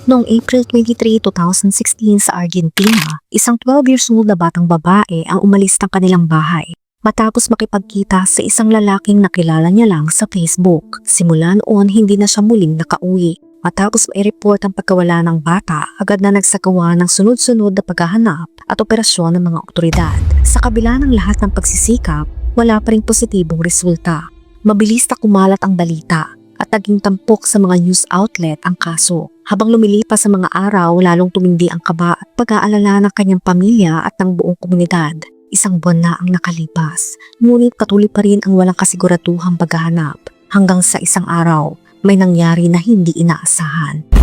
Noong April 23, 2016 sa Argentina, isang 12 years old na batang babae ang umalis ng kanilang bahay matapos makipagkita sa isang lalaking nakilala niya lang sa Facebook. Simula noon, hindi na siya muling nakauwi. Matapos mai-report ang pagkawala ng bata, agad na nagsagawa ng sunod-sunod na paghahanap at operasyon ng mga otoridad. Sa kabila ng lahat ng pagsisikap, wala pa ring positibong resulta. Mabilis na kumalat ang balita at naging tampok sa mga news outlet ang kaso. Habang lumilipas sa mga araw, lalong tumindi ang kaba at pag-aalala ng kanyang pamilya at ng buong komunidad. Isang buwan na ang nakalipas, ngunit patuloy pa rin ang walang kasiguraduhang paghahanap hanggang sa isang araw may nangyari na hindi inaasahan.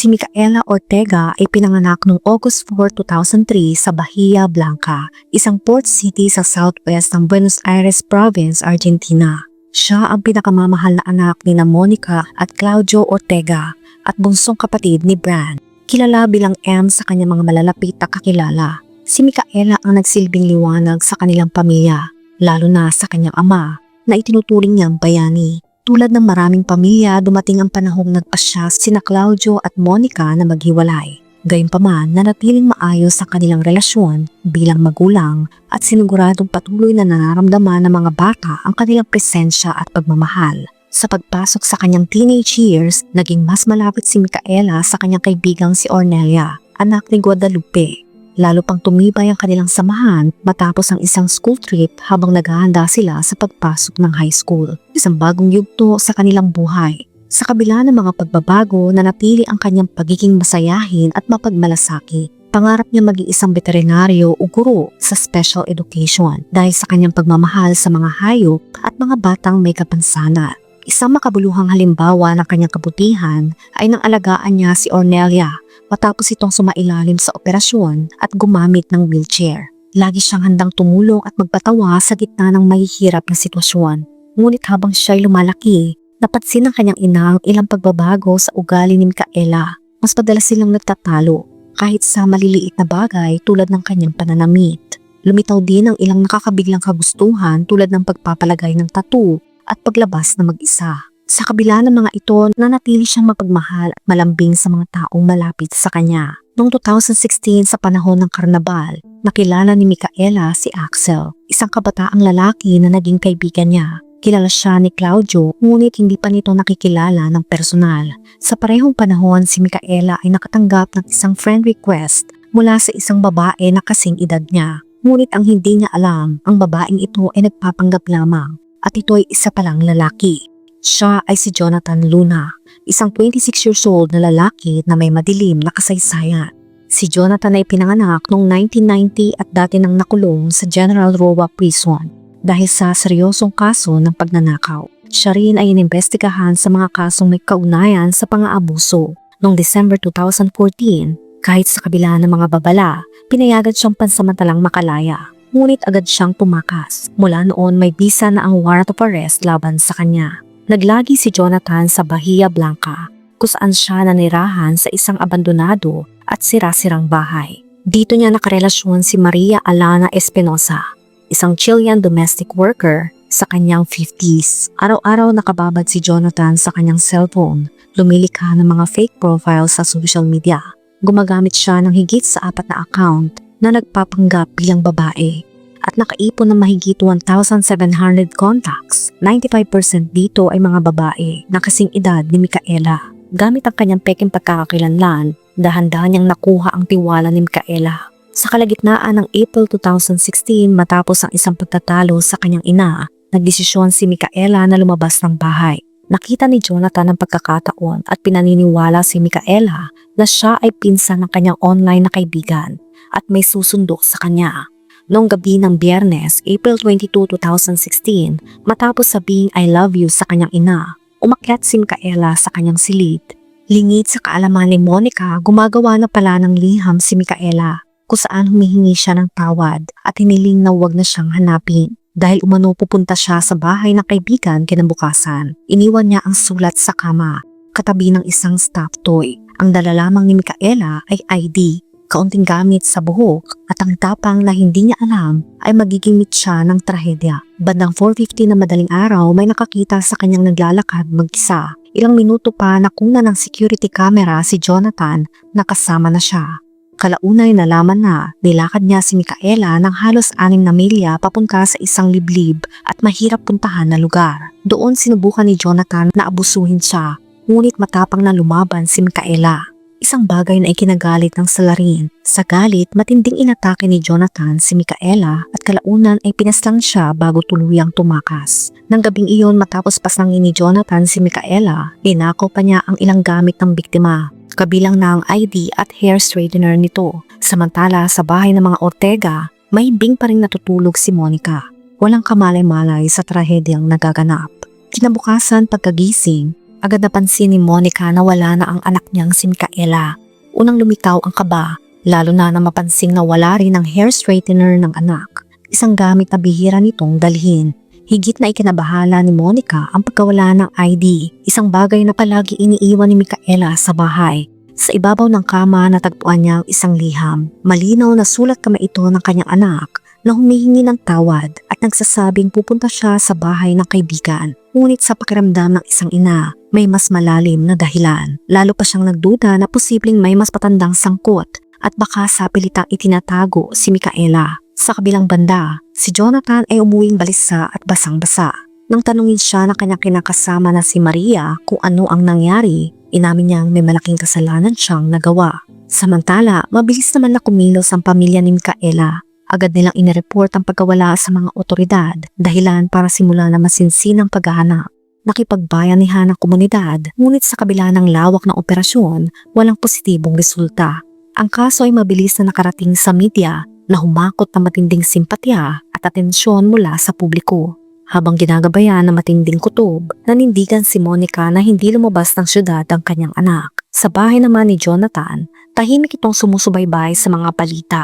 Si Micaela Ortega ay pinanganak noong August 4, 2003 sa Bahia Blanca, isang port city sa southwest ng Buenos Aires Province, Argentina. Siya ang pinakamamahal na anak ni Monica at Claudio Ortega at bunsong kapatid ni Bran. Kilala bilang M sa kanyang mga malalapit na kakilala. Si Micaela ang nagsilbing liwanag sa kanilang pamilya, lalo na sa kanyang ama na itinuturing niyang bayani. Tulad ng maraming pamilya, dumating ang panahong nagpasya sina Claudio at Monica na maghiwalay. Gayunpaman, nanatiling maayos ang kanilang relasyon bilang magulang at siniguradong patuloy na nararamdaman ng mga bata ang kanilang presensya at pagmamahal. Sa pagpasok sa kanyang teenage years, naging mas malapit si Micaela sa kanyang kaibigang si Ornelia, anak ni Guadalupe. Lalo pang tumibay ang kanilang samahan matapos ang isang school trip habang naghahanda sila sa pagpasok ng high school. Isang bagong yugto sa kanilang buhay. Sa kabila ng mga pagbabago, nanatili ang kanyang pagiging masayahin at mapagmalasaki. Pangarap niya maging isang veterinaryo o guro sa special education dahil sa kanyang pagmamahal sa mga hayop at mga batang may kapansanan. Isang makabuluhang halimbawa ng kanyang kabutihan ay nang alagaan niya si Ornelia matapos itong sumailalim sa operasyon at gumamit ng wheelchair. Lagi siyang handang tumulong at magpatawa sa gitna ng mahihirap na sitwasyon. Ngunit habang siya'y lumalaki, napansin ng kanyang ina ang ilang pagbabago sa ugali ni Micaela. Mas madalas silang nagtatalo kahit sa maliliit na bagay tulad ng kanyang pananamit. Lumitaw din ang ilang nakakabiglang kagustuhan tulad ng pagpapalagay ng tattoo at paglabas na mag-isa. Sa kabila ng mga ito, nanatili siyang mapagmahal at malambing sa mga taong malapit sa kanya. Noong 2016 sa panahon ng karnabal, nakilala ni Micaela si Axel, isang kabataang lalaki na naging kaibigan niya. Kilala siya ni Claudio, ngunit hindi pa nito nakikilala ng personal. Sa parehong panahon, si Micaela ay nakatanggap ng isang friend request mula sa isang babae na kasing edad niya. Ngunit ang hindi niya alam, ang babaeng ito ay nagpapanggap lamang at ito ay isa palang lalaki. Siya ay si Jonathan Luna, isang 26 years old na lalaki na may madilim na kasaysayan. Si Jonathan ay pinanganak noong 1990 at dati nang nakulong sa General Roa Prison dahil sa seryosong kaso ng pagnanakaw. Siya rin ay inimbestigahan sa mga kasong may kaugnayan sa pang-aabuso. Noong December 2014, kahit sa kabila ng mga babala, pinayagan siyang pansamantalang makalaya. Ngunit agad siyang pumakas. Mula noon may bisa na ang warrant of arrest laban sa kanya. Naglagi si Jonathan sa Bahia Blanca, kung saan siya nanirahan sa isang abandonado at sira-sirang bahay. Dito niya nakarelasyon si Maria Alana Espinosa, isang Chilean domestic worker sa kanyang 50s. Araw-araw nakababad si Jonathan sa kanyang cellphone, lumilikha ng mga fake profiles sa social media. Gumagamit siya ng higit sa 4 na account na nagpapanggap bilang babae at nakaipon ng mahigit 1,700 contacts. 95% dito ay mga babae na kasing edad ni Micaela. Gamit ang kanyang peking pagkakakilanlan, dahan-dahan niyang nakuha ang tiwala ni Micaela. Sa kalagitnaan ng April 2016 matapos ang isang pagtatalo sa kanyang ina, nagdesisyon si Micaela na lumabas ng bahay. Nakita ni Jonathan ang pagkakataon at pinaniniwala si Micaela na siya ay pinsan ng kanyang online na kaibigan at may susundok sa kanya. Noong gabi ng Biyernes, April 22, 2016, matapos sabihing I love you sa kanyang ina, umakyat si Micaela sa kanyang silid. Lingid sa kaalaman ni Monica, gumagawa na pala ng liham si Micaela, kung saan humihingi siya ng tawad at hiniling na huwag na siyang hanapin. Dahil umano pupunta siya sa bahay ng kaibigan kinabukasan, iniwan niya ang sulat sa kama, katabi ng isang stuffed toy. Ang dala lamang ni Micaela ay ID, kaunting gamit sa buhok at ang tapang na hindi niya alam ay magiging mitsa ng trahedya. Bandang 4:50 na madaling araw may nakakita sa kanyang naglalakad mag-isa. Ilang minuto pa nakuna ng security camera si Jonathan na kasama na siya. Kalaunay nalaman na nilakad niya si Micaela ng halos 6 na milya papunta sa isang liblib at mahirap puntahan na lugar. Doon sinubukan ni Jonathan na abusuhin siya, ngunit matapang na lumaban si Micaela. Isang bagay na ikinagalit ng salarin. Sa galit, matinding inatake ni Jonathan si Micaela at kalaunan ay pinaslang siya bago tuluyang tumakas. Nang gabing iyon matapos paslangin ni Jonathan si Micaela, linakaw pa niya ang ilang gamit ng biktima, kabilang na ang ID at hair straightener nito. Samantala sa bahay ng mga Ortega, may bing pa rin natutulog si Monica. Walang kamalay-malay sa trahedyang nagaganap. Kinabukasan pagkagising, agad napansin ni Monica na wala na ang anak niyang si Micaela. Unang lumitaw ang kaba, lalo na mapansing na wala rin ang hair straightener ng anak. Isang gamit na bihira nitong dalhin. Higit na ikinabahala ni Monica ang pagkawala ng ID, isang bagay na palagi iniiwan ni Micaela sa bahay. Sa ibabaw ng kama natagpuan niya ang isang liham. Malinaw na sulat kamay ito ng kanyang anak na humihingi ng tawad at nagsasabing pupunta siya sa bahay ng kaibigan. Ngunit sa pakiramdam ng isang ina, may mas malalim na dahilan. Lalo pa siyang nagduda na posibleng may mas patandang sangkot at baka sa pilitang itinatago si Micaela. Sa kabilang banda, si Jonathan ay umuwing balisa at basang-basa. Nang tanungin siya ng kanyang kinakasama na si Maria kung ano ang nangyari, inamin niyang may malaking kasalanan siyang nagawa. Samantala, mabilis naman na kumilos ang pamilya ni Micaela. Agad nilang inireport ang pagkawala sa mga otoridad, dahilan para simulan na masinsinang paghahanap. Nakipagbayanihan ng komunidad, ngunit sa kabila ng lawak ng operasyon, walang positibong resulta. Ang kaso ay mabilis na nakarating sa media na humakot na matinding simpatya at atensyon mula sa publiko. Habang ginagabayan ng matinding kutob, nanindigan si Monica na hindi lumabas ng syudad ang kanyang anak. Sa bahay naman ni Jonathan, tahimik itong sumusubaybay sa mga balita.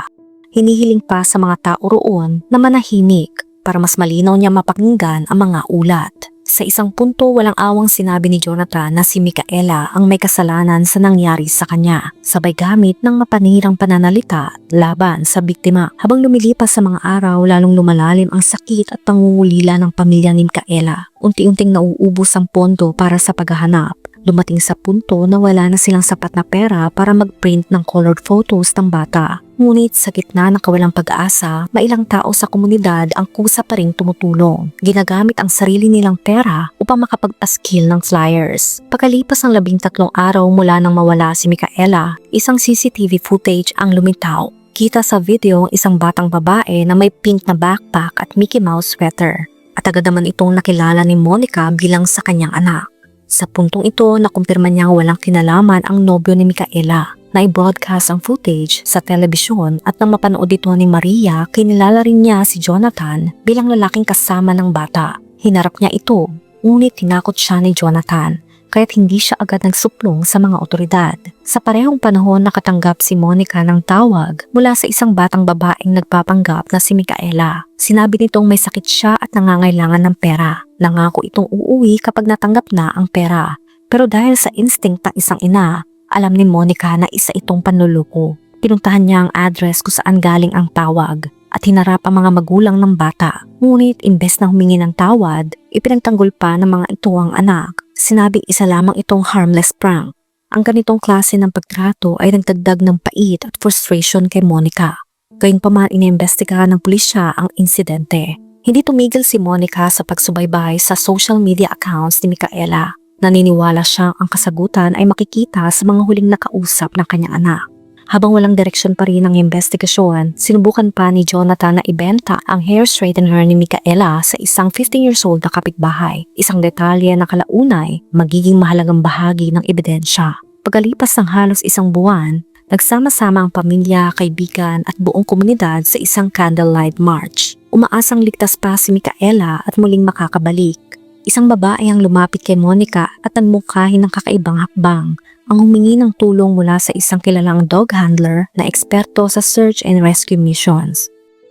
Hinihiling pa sa mga tao roon na manahimik para mas malinaw niya mapakinggan ang mga ulat. Sa isang punto walang awang sinabi ni Jonathan na si Micaela ang may kasalanan sa nangyari sa kanya, sabay gamit ng mapanirang pananalita laban sa biktima. Habang lumilipas sa mga araw, lalong lumalalim ang sakit at pangungulila ng pamilya ni Micaela. Unti-unting nauubos ang pondo para sa paghahanap. Dumating sa punto na wala na silang sapat na pera para mag-print ng colored photos ng bata. Ngunit sa gitna ng kawalang pag-asa, mailang tao sa komunidad ang kusa pa ring tumutulong. Ginagamit ang sarili nilang pera upang makapagpaskil ng flyers. Pagkalipas ng 13 araw mula nang mawala si Micaela, isang CCTV footage ang lumitaw. Kita sa video ang isang batang babae na may pink na backpack at Mickey Mouse sweater. At agad naman itong nakilala ni Monica bilang sa kanyang anak. Sa puntong ito, nakumpirma niyang walang kinalaman ang nobyo ni Micaela. Na-broadcast ang footage sa telebisyon at nang mapanood ito ni Maria, kinilala rin niya si Jonathan bilang lalaking kasama ng bata. Hinarap niya ito, ngunit tinakot siya ni Jonathan, kaya't hindi siya agad nagsuplong sa mga otoridad. Sa parehong panahon nakatanggap si Monica ng tawag mula sa isang batang babaeng nagpapanggap na si Micaela. Sinabi nitong may sakit siya at nangangailangan ng pera. Nangako itong uuwi kapag natanggap na ang pera. Pero dahil sa instinct ng isang ina, alam ni Monica na isa itong panluloko. Pinuntahan niya ang address kung saan galing ang tawag at hinarap ang mga magulang ng bata. Ngunit imbes na humingi ng tawad, ipinagtanggol pa ng mga ito ang anak. Sinabing isa lamang itong harmless prank. Ang ganitong klase ng pagtrato ay nagdagdag ng pait at frustration kay Monica. Gayunpaman iniimbestigahan ng pulisya ang insidente. Hindi tumigil si Monica sa pagsubaybay sa social media accounts ni Micaela. Naniniwala siyang ang kasagutan ay makikita sa mga huling nakausap ng kanyang anak. Habang walang direksyon pa rin ang investigasyon, sinubukan pa ni Jonathan na ibenta ang hair straightener ni Micaela sa isang 15 years old na kapitbahay. Isang detalye na kalaunay magiging mahalagang bahagi ng ebidensya. Pagkalipas ng halos isang buwan, nagsama-sama ang pamilya, kaibigan at buong komunidad sa isang candlelight march. Umaasang ligtas pa si Micaela at muling makakabalik. Isang babae ang lumapit kay Monica at nagmungkahi ng kakaibang hakbang. Ang humingi ng tulong mula sa isang kilalang dog handler na eksperto sa search and rescue missions.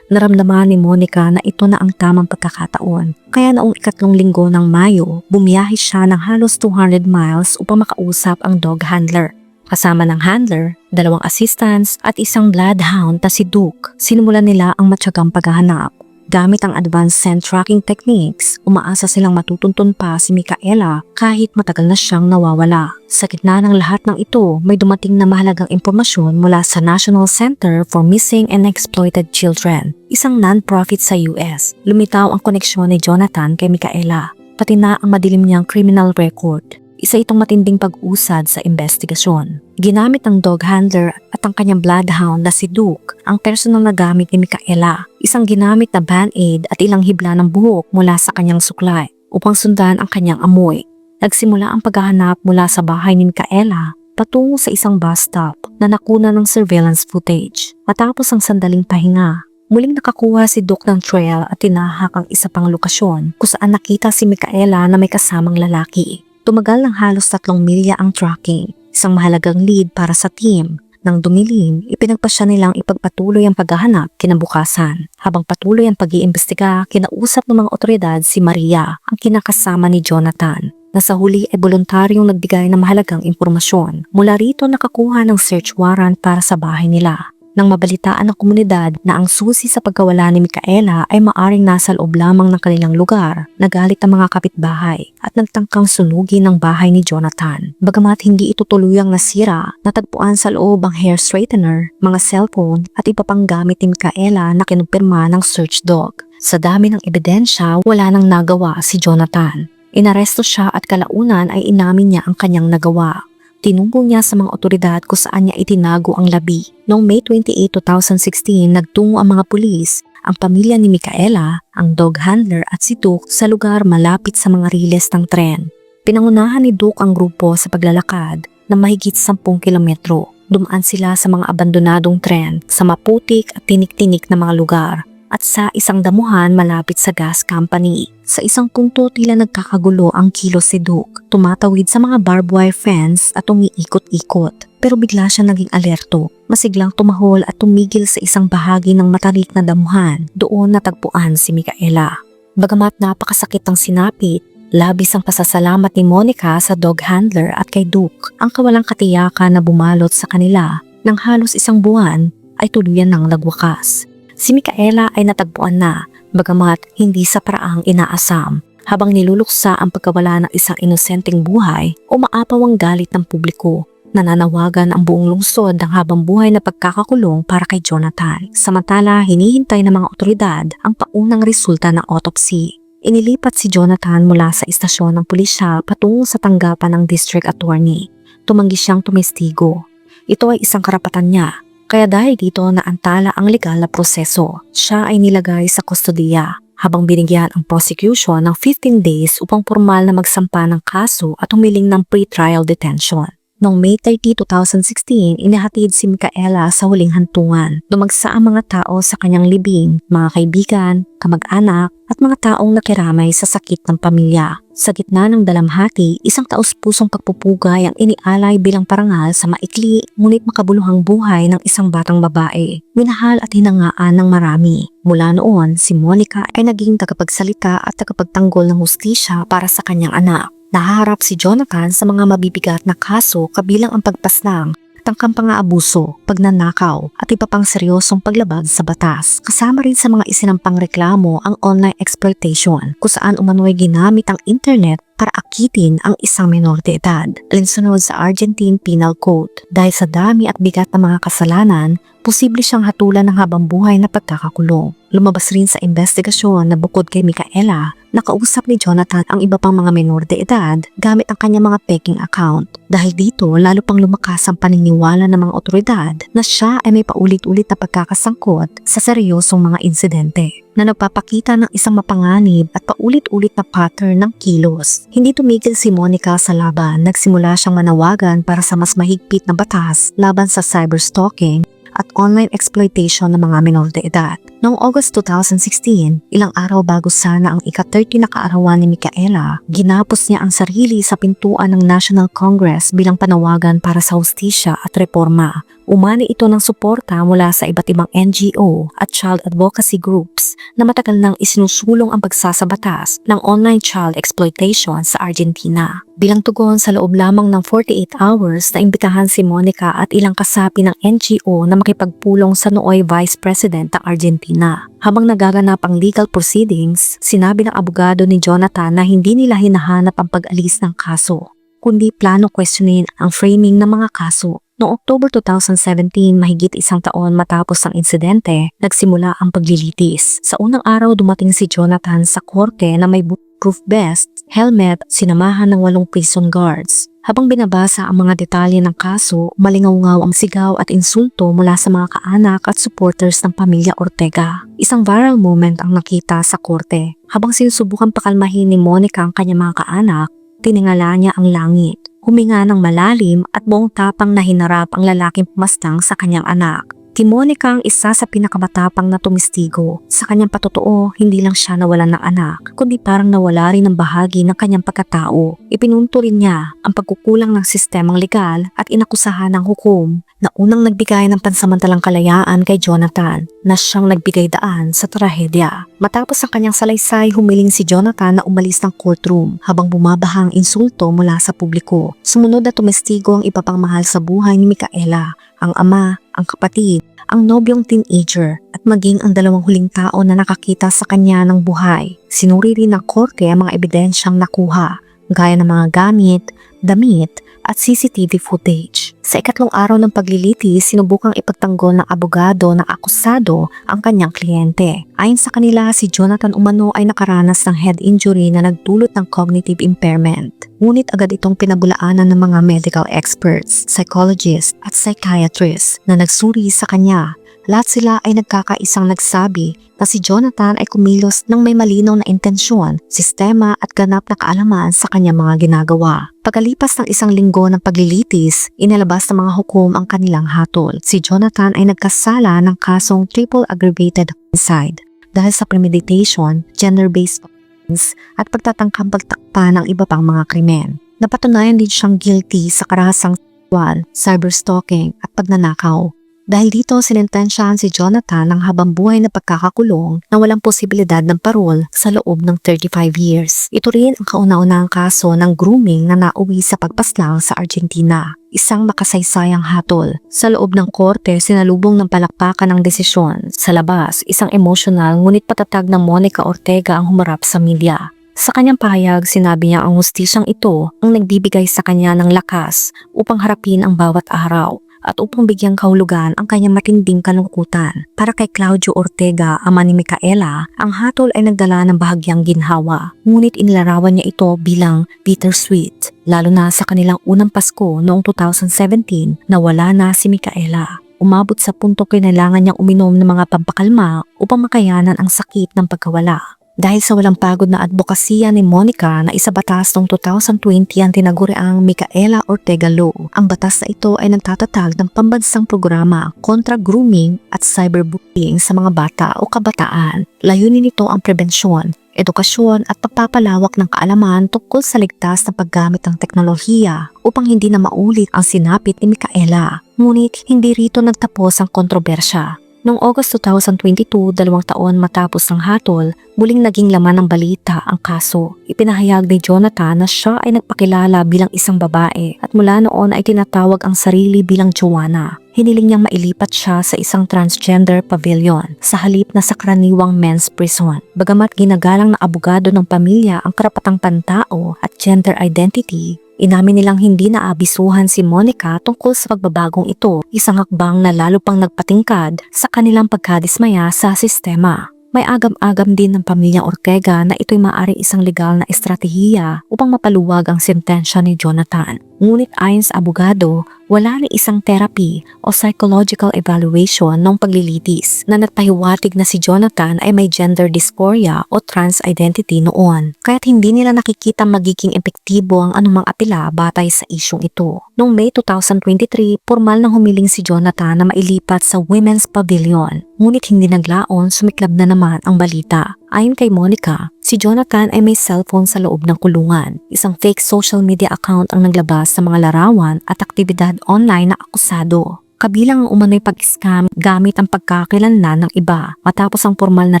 Naramdaman ni Monica na ito na ang tamang pagkakataon. Kaya noong 2 linggo ng Mayo, bumiyahe siya ng halos 200 miles upang makausap ang dog handler. Kasama ng handler, 2 assistants at isang bloodhound na si Duke, sinimulan nila ang matyagang paghahanap. Gamit ang advanced scent tracking techniques, umaasa silang matutuntun pa si Micaela kahit matagal na siyang nawawala. Sa gitna ng lahat ng ito, may dumating na mahalagang impormasyon mula sa National Center for Missing and Exploited Children, isang non-profit sa US. Lumitaw ang koneksyon ni Jonathan kay Micaela, pati na ang madilim niyang criminal record. Isa itong matinding pag-usad sa investigasyon. Ginamit ng dog handler at ang kanyang bloodhound na si Duke ang personal na gamit ni Micaela, isang ginamit na band-aid at ilang hibla ng buhok mula sa kanyang suklay upang sundan ang kanyang amoy. Nagsimula ang paghahanap mula sa bahay ni Micaela patungo sa isang bus stop na nakuna ng surveillance footage. Matapos ang sandaling pahinga, muling nakakuha si Duke ng trail at tinahak ang isa pang lokasyon kung saan nakita si Micaela na may kasamang lalaki. Tumagal ng halos 3 milya ang tracking, isang mahalagang lead para sa team. Nang dumilim, ipinagpasya nilang ipagpatuloy ang paghahanap kinabukasan. Habang patuloy ang pag-iimbestiga, kinausap ng mga otoridad si Maria, ang kinakasama ni Jonathan, na sa huli ay voluntaryong nagbigay ng mahalagang impormasyon. Mula rito nakakuha ng search warrant para sa bahay nila. Nang mabalitaan ng komunidad na ang susi sa pagkawala ni Micaela ay maaring nasa loob lamang ng kanilang lugar, nagalit ang mga kapitbahay at nagtangkang sunugin ang bahay ni Jonathan. Bagamat hindi ito tuluyang nasira, natagpuan sa loob ang hair straightener, mga cellphone at iba pang gamit ni Micaela na kinumpirma ng search dog. Sa dami ng ebidensya, wala nang nagawa si Jonathan. Inaresto siya at kalaunan ay inamin niya ang kanyang nagawa. Tinumbong niya sa mga otoridad kung saan niya itinago ang labi. Noong May 28, 2016, nagtungo ang mga pulis, ang pamilya ni Micaela, ang dog handler at si Duke sa lugar malapit sa mga riles ng tren. Pinangunahan ni Duke ang grupo sa paglalakad na mahigit 10 kilometro. Dumaan sila sa mga abandonadong tren sa maputik at tinik-tinik na mga lugar at sa isang damuhan malapit sa gas company. Sa isang punto tila nagkakagulo ang kilos si Duke, tumatawid sa mga barbed wire fence at umiikot-ikot. Pero bigla siya naging alerto, masiglang tumahol at tumigil sa isang bahagi ng matarik na damuhan. Doon natagpuan si Micaela. Bagamat napakasakit ang sinapit, labis ang pasasalamat ni Monica sa dog handler at kay Duke. Ang kawalang katiyakan na bumalot sa kanila ng halos 1 buwan ay tuluyan ng nagwakas. Si Micaela ay natagpuan na, bagamat hindi sa paraang inaasam. Habang niluluksa ang pagkawala ng isang inosenteng buhay, umaapaw ang galit ng publiko. Nananawagan ang buong lungsod ng habang buhay na pagkakakulong para kay Jonathan. Samantala, hinihintay ng mga otoridad ang paunang resulta ng autopsy. Inilipat si Jonathan mula sa istasyon ng pulisya patungo sa tanggapan ng district attorney. Tumanggi siyang tumestigo. Ito ay isang karapatan niya. Kaya dahil dito naantala ang legal na proseso, siya ay nilagay sa kustodiya habang binigyan ang prosecution ng 15 days upang formal na magsampa ng kaso at humiling ng pre-trial detention. Noong May 30, 2016, inihatid si Micaela sa huling hantungan. Dumagsa ang mga tao sa kanyang libing, mga kaibigan, kamag-anak at mga taong nakiramay sa sakit ng pamilya. Sa gitna ng dalamhati, isang taus-pusong pagpupugay ang inialay bilang parangal sa maikli ngunit makabuluhang buhay ng isang batang babae. Minahal at hinangaan ng marami. Mula noon, si Monica ay naging tagapagsalita at tagapagtanggol ng hustisya para sa kanyang anak. Nahaharap si Jonathan sa mga mabibigat na kaso kabilang ang pagpaslang, tangkang pang-aabuso, pagnanakaw at iba pang seryosong paglabag sa batas. Kasama rin sa mga isinampang reklamo ang online exploitation kung saan umano'y ginamit ang internet para akitin ang isang menor de edad. Alinsunod sa Argentine Penal Code, dahil sa dami at bigat ng mga kasalanan, posible siyang hatulan ng habang buhay na pagkakakulong. Lumabas rin sa investigasyon na bukod kay Micaela, nakausap ni Jonathan ang iba pang mga menor de edad gamit ang kanyang mga peking account. Dahil dito, lalo pang lumakas ang paniniwala ng mga otoridad na siya ay may paulit-ulit na pagkakasangkot sa seryosong mga insidente na nagpapakita ng isang mapanganib at paulit-ulit na pattern ng kilos. Hindi tumigil si Monica sa laban, nagsimula siyang manawagan para sa mas mahigpit na batas laban sa cyberstalking at online exploitation ng mga menor de edad. Noong August 2016, ilang araw bago sana ang ika-30 na kaarawan ni Micaela, ginapos niya ang sarili sa pintuan ng National Congress bilang panawagan para sa hustisya at reforma Umani ito ng suporta mula sa iba't ibang NGO at child advocacy groups na matagal nang isinusulong ang pagsasabatas ng online child exploitation sa Argentina. Bilang tugon sa loob lamang ng 48 hours na imbitahan si Monica at ilang kasapi ng NGO na makipagpulong sa nooy Vice President ng Argentina. Habang nagaganap ang legal proceedings, sinabi ng abogado ni Jonathan na hindi nila hinahanap ang pag-alis ng kaso, kundi plano questionin ang framing ng mga kaso. Noong October 2017, mahigit isang taon matapos ang insidente, nagsimula ang paglilitis. Sa unang araw dumating si Jonathan sa korte na may bulletproof vest, helmet, sinamahan ng 8 prison guards. Habang binabasa ang mga detalye ng kaso, malingaw-ngaw ang sigaw at insulto mula sa mga kaanak at supporters ng pamilya Ortega. Isang viral moment ang nakita sa korte. Habang sinusubukan pakalmahin ni Monica ang kanyang mga kaanak, tiningala niya ang langit. Huminga ng malalim at buong tapang na hinarap ang lalaking pumastang sa kanyang anak. Si Monica ang isa sa pinakamatapang na tumistigo. Sa kanyang patotoo, hindi lang siya nawalan ng anak, kundi parang nawala rin ng bahagi ng kanyang pagkatao. Ipinunto rin niya ang pagkukulang ng sistemang legal at inakusahan ng hukom na unang nagbigay ng pansamantalang kalayaan kay Jonathan na siyang nagbigay daan sa trahedya. Matapos ang kanyang salaysay, humiling si Jonathan na umalis ng courtroom habang bumabaha ang insulto mula sa publiko. Sumunod na tumestigo ang iba pang mahal sa buhay ni Micaela, ang ama, ang kapatid, ang nobyong teenager at maging ang 2 huling tao na nakakita sa kanya ng buhay. Sinuri rin ng korte ang mga ebidensyang nakuha, gaya ng mga gamit, damit at CCTV footage. Sa ikatlong araw ng paglilitis, sinubukang ipagtanggol ng abogado ng akusado ang kanyang kliyente. Ayon sa kanila, si Jonathan umano ay nakaranas ng head injury na nagdulot ng cognitive impairment. Ngunit agad itong pinabulaanan ng mga medical experts, psychologists at psychiatrists na nagsuri sa kanya. Lahat sila ay nagkakaisang nagsabi na si Jonathan ay kumilos ng may malinaw na intensyon, sistema at ganap na kaalaman sa kanyang mga ginagawa. Pagkalipas ng 1 linggo ng paglilitis, inilabas ng mga hukom ang kanilang hatol. Si Jonathan ay nagkasala ng kasong triple aggravated homicide dahil sa premeditation, gender-based violence at pagtatangkang pagtakpa ng iba pang mga krimen. Napatunayan din siyang guilty sa karahasang sexual, cyberstalking at pagnanakaw. Dahil dito, sinentensyahan si Jonathan ng habang-buhay na pagkakakulong na walang posibilidad ng parol sa loob ng 35 years. Ito rin ang kauna-unahang kaso ng grooming na nauwi sa pagpaslang sa Argentina. Isang makasaysayang hatol. Sa loob ng korte, sinalubong ng palakpakan ng desisyon. Sa labas, isang emotional ngunit patatag ng Monica Ortega ang humarap sa media. Sa kanyang pahayag, sinabi niya ang hustisyang ito ang nagbibigay sa kanya ng lakas upang harapin ang bawat araw at upang bigyang kahulugan ang kanyang matinding kalungkutan. Para kay Claudio Ortega, ama ni Micaela, ang hatol ay nagdala ng bahagyang ginhawa. Ngunit inilarawan niya ito bilang bittersweet, lalo na sa kanilang unang Pasko noong 2017 na wala na si Micaela. Umabot sa punto kailangan niyang uminom ng mga pampakalma upang makayanan ang sakit ng pagkawala. Dahil sa walang pagod na advokasya ni Monica na isa batas noong 2020 ang tinaguriang Micaela Ortega Law. Ang batas na ito ay nagtatatag ng pambansang programa kontra grooming at cyberbullying sa mga bata o kabataan. Layunin nito ang prebensyon, edukasyon at pagpapalawak ng kaalaman tungkol sa ligtas na paggamit ng teknolohiya upang hindi na maulit ang sinapit ni Micaela. Ngunit hindi rito nagtapos ang kontrobersya. Noong August 2022, 2 taon matapos ng hatol, muling naging laman ng balita ang kaso. Ipinahayag ni Jonathan na siya ay nagpakilala bilang isang babae at mula noon ay tinatawag ang sarili bilang Joanna. Hiniling niyang mailipat siya sa isang transgender pavilion sa halip na sa karaniwang men's prison. Bagamat ginagalang na abogado ng pamilya ang karapatang pantao at gender identity, inamin nilang hindi naabisuhan si Monica tungkol sa pagbabagong ito, isang hakbang na lalo pang nagpatingkad sa kanilang pagkadismaya sa sistema. May agam-agam din ng pamilyang Ortega na ito'y maaaring isang legal na estratehiya upang mapaluwag ang sentensya ni Jonathan. Ngunit ayon sa abogado, wala ni isang therapy o psychological evaluation ng paglilitis na nagpahiwatig na si Jonathan ay may gender dysphoria o trans identity noon. Kaya't hindi nila nakikita magiging epektibo ang anumang apela batay sa isyong ito. Noong May 2023, formal nang humiling si Jonathan na mailipat sa Women's Pavilion. Ngunit hindi naglaon, sumiklab na naman ang balita. Ayon kay Monica, si Jonathan ay may cellphone sa loob ng kulungan. Isang fake social media account ang naglabas sa mga larawan at aktibidad online na akusado. Kabilang ang umano'y pag-scam gamit ang pagkakakilanlan ng iba. Matapos ang formal na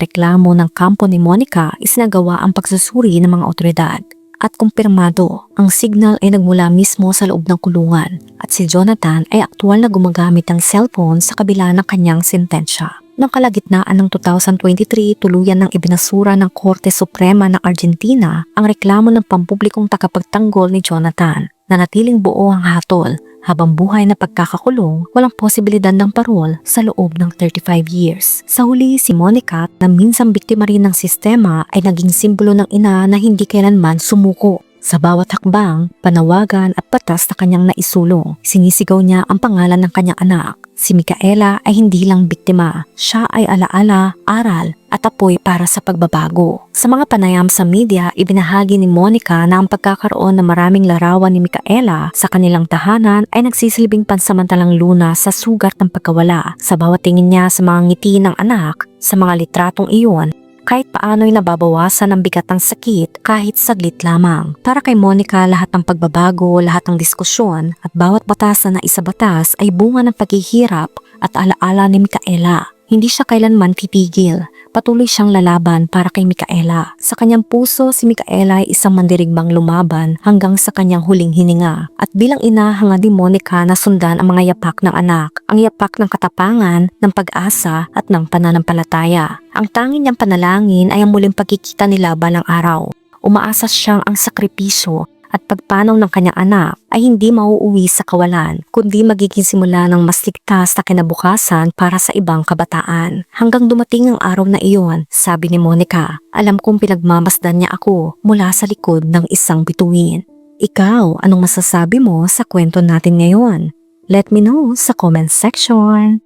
reklamo ng kampo ni Monica, isinagawa ang pagsusuri ng mga otoridad. At kumpirmado, ang signal ay nagmula mismo sa loob ng kulungan at si Jonathan ay aktual na gumagamit ng cellphone sa kabila ng kanyang sentensya. Noong kalagitnaan ng 2023, tuluyan ng ibinasura ng Korte Suprema ng Argentina ang reklamo ng pampublikong takapagtanggol ni Jonathan. Nanatiling buo ang hatol habang buhay na pagkakakulong, walang posibilidad ng parol sa loob ng 35 years. Sa huli, si Monica na minsang biktima rin ng sistema ay naging simbolo ng ina na hindi kailanman sumuko. Sa bawat hakbang, panawagan at batas na kanyang naisulong, sinisigaw niya ang pangalan ng kanyang anak. Si Micaela ay hindi lang biktima, siya ay alaala, aral at apoy para sa pagbabago. Sa mga panayam sa media, ibinahagi ni Monica na ang pagkakaroon ng maraming larawan ni Micaela sa kanilang tahanan ay nagsisilbing pansamantalang lunas sa sugat ng pagkawala. Sa bawat tingin niya sa mga ngiti ng anak, sa mga litratong iyon, kahit paano'y nababawasan ang bigat ng sakit kahit saglit lamang. Para kay Monica, lahat ng pagbabago, lahat ng diskusyon at bawat batas na naisabatas ay bunga ng paghihirap at alaala ni Micaela. Hindi siya kailanman titigil. Patuloy siyang lalaban para kay Micaela. Sa kanyang puso, si Micaela ay isang mandirigmang lumaban hanggang sa kanyang huling hininga. At bilang ina, hangad ni Monica na sundan ang mga yapak ng anak. Ang yapak ng katapangan, ng pag-asa at ng pananampalataya. Ang tanging niyang panalangin ay ang muling pagkikita nila balang araw. Umaasa siyang ang sakripisyo at pagpanaw ng kanyang anak ay hindi mauuwi sa kawalan, kundi magiging simula ng mas ligtas na kinabukasan para sa ibang kabataan. Hanggang dumating ang araw na iyon, sabi ni Monica, alam kong pinagmamasdan niya ako mula sa likod ng isang bituin. Ikaw, anong masasabi mo sa kwento natin ngayon? Let me know sa comment section.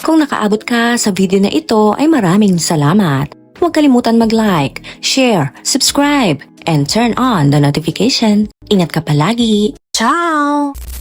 Kung nakaabot ka sa video na ito ay maraming salamat. Huwag kalimutan mag-like, share, subscribe, and turn on the notification. Ingat ka palagi! Ciao!